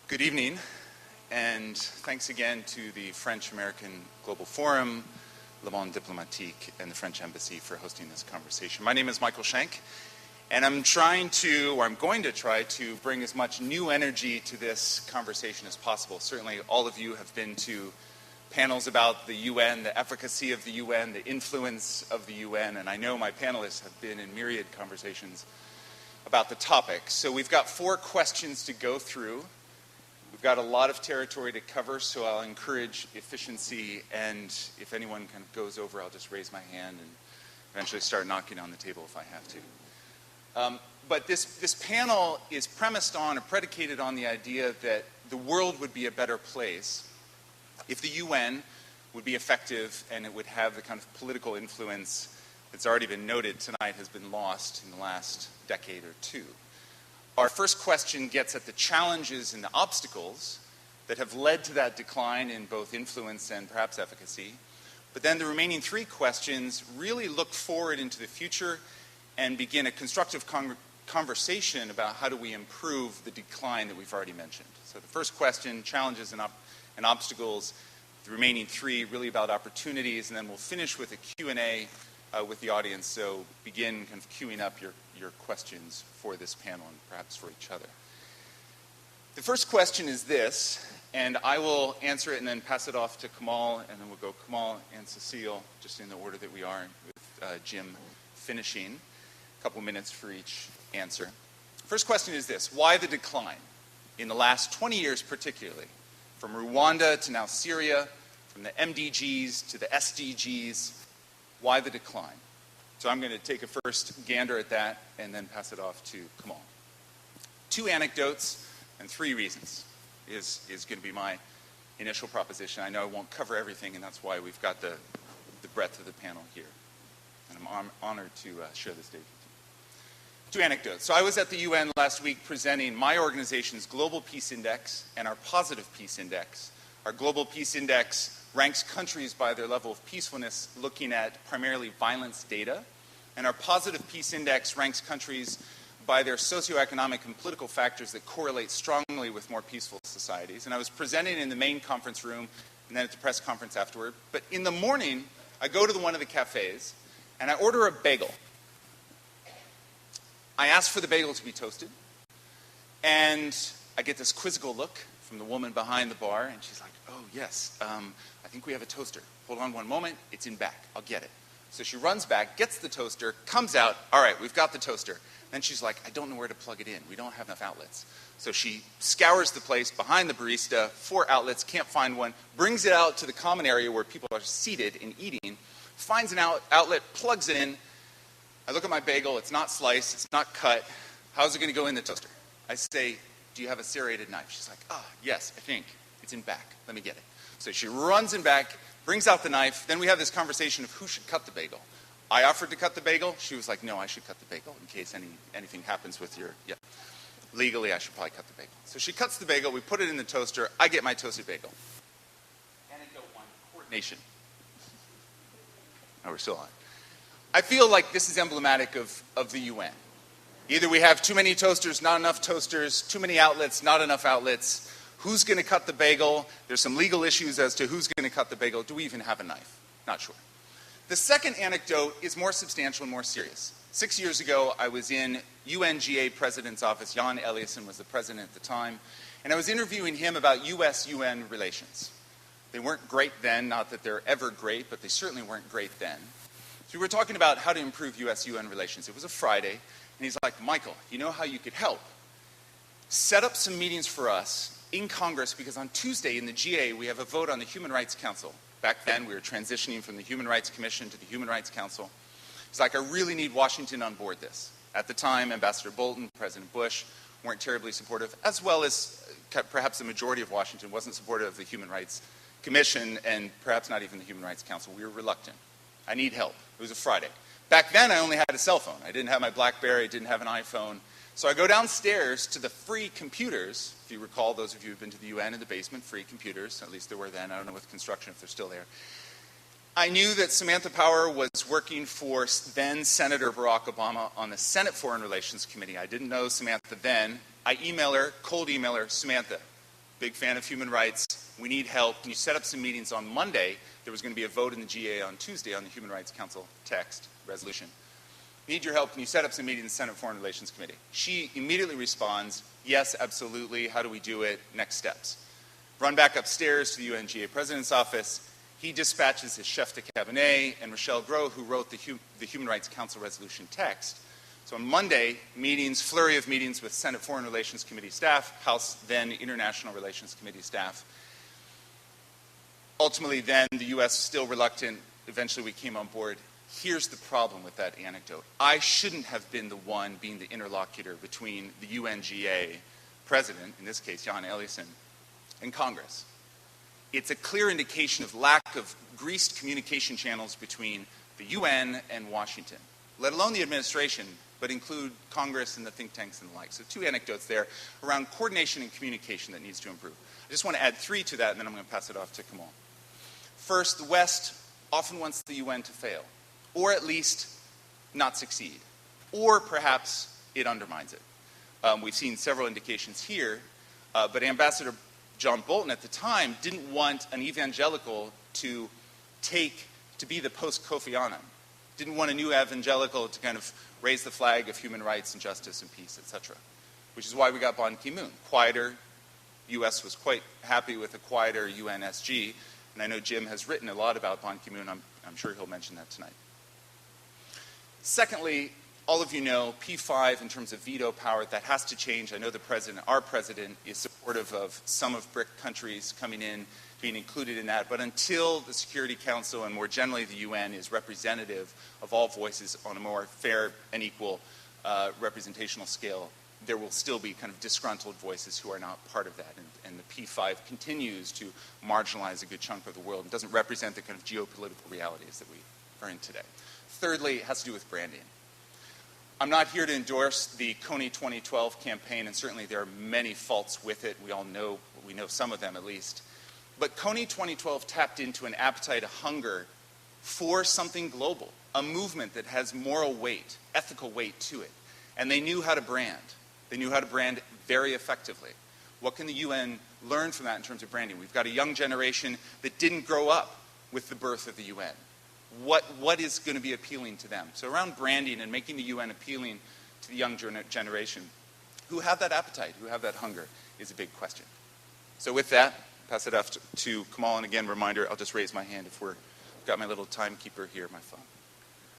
Good evening, and thanks again to the French-American Global Forum, Le Monde Diplomatique, and the French Embassy for hosting this conversation. My name is Michael Shank, and I'm going to try to bring as much new energy to this conversation as possible. Certainly all of you have been to panels about the UN, the efficacy of the UN, the influence of the UN, and I know my panelists have been in myriad conversations about the topic. So we've got 4 questions to go through. We've got a lot of territory to cover, so I'll encourage efficiency, and if anyone kind of goes over, I'll just raise my hand and eventually start knocking on the table if I have to. But this panel is premised on or predicated on the idea that the world would be a better place if the UN would be effective and it would have the kind of political influence that's already been noted tonight has been lost in the last decade or two. Our first question gets at the challenges and the obstacles that have led to that decline in both influence and perhaps efficacy. But then the remaining 3 questions really look forward into the future and begin a constructive conversation about how do we improve the decline that we've already mentioned. So the first question, challenges and obstacles. The remaining 3 really about opportunities, and then we'll finish with a Q&A with the audience. So begin kind of queuing up your questions for this panel and perhaps for each other. The first question is this, and I will answer it and then pass it off to Kamal, and then we'll go Kamal and Cecile, just in the order that we are, with Jim finishing. A couple minutes for each answer. First question is this: why the decline in the last 20 years particularly? From Rwanda to now Syria, from the MDGs to the SDGs, why the decline? So I'm going to take a first gander at that and then pass it off to Kamal. 2 anecdotes and 3 reasons is going to be my initial proposition. I know I won't cover everything, and that's why we've got the breadth of the panel here. And I'm honored to share the stage with you. 2 anecdotes. So I was at the UN last week presenting my organization's Global Peace Index and our Positive Peace Index. Our Global Peace Index ranks countries by their level of peacefulness, looking at primarily violence data. And our Positive Peace Index ranks countries by their socioeconomic and political factors that correlate strongly with more peaceful societies. And I was presenting in the main conference room and then at the press conference afterward. But in the morning, I go to one of the cafes and I order a bagel. I ask for the bagel to be toasted, and I get this quizzical look from the woman behind the bar, and she's like, oh, yes, I think we have a toaster. Hold on one moment, it's in back, I'll get it. So she runs back, gets the toaster, comes out, all right, we've got the toaster. Then she's like, I don't know where to plug it in. We don't have enough outlets. So she scours the place behind the barista, 4 outlets, can't find one, brings it out to the common area where people are seated and eating, finds an outlet, plugs it in. I look at my bagel, it's not sliced, it's not cut. How's it going to go in the toaster? I say, do you have a serrated knife? She's like, yes, I think. It's in back. Let me get it. So she runs in back, brings out the knife. Then we have this conversation of who should cut the bagel. I offered to cut the bagel. She was like, no, I should cut the bagel in case anything happens with your, legally I should probably cut the bagel. So she cuts the bagel, we put it in the toaster, I get my toasted bagel. Anecdote 1, coordination. Oh, we're still on. I feel like this is emblematic of the UN. Either we have too many toasters, not enough toasters, too many outlets, not enough outlets. Who's going to cut the bagel? There's some legal issues as to who's going to cut the bagel. Do we even have a knife? Not sure. The second anecdote is more substantial and more serious. 6 years ago, I was in UNGA President's office. Jan Eliasson was the president at the time. And I was interviewing him about US-UN relations. They weren't great then, not that they're ever great, but they certainly weren't great then. So we were talking about how to improve US-UN relations. It was a Friday, and he's like, Michael, you know how you could help? Set up some meetings for us in Congress, because on Tuesday in the GA, we have a vote on the Human Rights Council. Back then, we were transitioning from the Human Rights Commission to the Human Rights Council. He's like, I really need Washington on board this. At the time, Ambassador Bolton, President Bush weren't terribly supportive, as well as perhaps the majority of Washington wasn't supportive of the Human Rights Commission, and perhaps not even the Human Rights Council. We were reluctant. I need help. It was a Friday. Back then, I only had a cell phone. I didn't have my BlackBerry, I didn't have an iPhone. So I go downstairs to the free computers. If you recall, those of you who've been to the UN in the basement, free computers, at least there were then. I don't know with construction if they're still there. I knew that Samantha Power was working for then Senator Barack Obama on the Senate Foreign Relations Committee. I didn't know Samantha then. I email her, cold email her, Samantha, big fan of human rights. We need help. Can you set up some meetings on Monday? There was going to be a vote in the GA on Tuesday on the Human Rights Council text resolution. Need your help. Can you set up some meetings in the Senate Foreign Relations Committee? She immediately responds, yes, absolutely. How do we do it? Next steps. Run back upstairs to the UNGA President's office. He dispatches his chef de cabinet and Rochelle Gros, who wrote the Human Rights Council resolution text. So on Monday, flurry of meetings with Senate Foreign Relations Committee staff, House then International Relations Committee staff. Ultimately then, the U.S. still reluctant. Eventually we came on board. Here's the problem with that anecdote. I shouldn't have been the one being the interlocutor between the UNGA president, in this case Jan Eliasson, and Congress. It's a clear indication of lack of greased communication channels between the UN and Washington, let alone the administration, but include Congress and the think tanks and the like. So 2 anecdotes there around coordination and communication that needs to improve. I just want to add 3 to that, and then I'm going to pass it off to Kamal. First, the West often wants the UN to fail, or at least not succeed, or perhaps it undermines it. We've seen several indications here, but Ambassador John Bolton at the time didn't want an evangelical to be the post-Kofi Annan. Didn't want a new evangelical to kind of raise the flag of human rights and justice and peace, etc. Which is why we got Ban Ki-moon. Quieter. U.S. was quite happy with a quieter UNSG, and I know Jim has written a lot about Ban Ki-moon. I'm sure he'll mention that tonight. Secondly, all of you know, P5 in terms of veto power, that has to change. I know our president, is supportive of some of BRIC countries coming in, being included in that. But until the Security Council and more generally the UN is representative of all voices on a more fair and equal representational scale, there will still be kind of disgruntled voices who are not part of that. And the P5 continues to marginalize a good chunk of the world and doesn't represent the kind of geopolitical realities that we are in today. Thirdly, it has to do with branding. I'm not here to endorse the Kony 2012 campaign, and certainly there are many faults with it. We know some of them at least. But Kony 2012 tapped into an appetite, a hunger for something global, a movement that has moral weight, ethical weight to it. And they knew how to brand. They knew how to brand very effectively. What can the UN learn from that in terms of branding? We've got a young generation that didn't grow up with the birth of the UN. What is going to be appealing to them? So around branding and making the UN appealing to the young generation who have that appetite, who have that hunger, is a big question. So with that, pass it off to Kamal. And again, reminder, I'll just raise my hand if got my little timekeeper here, my phone.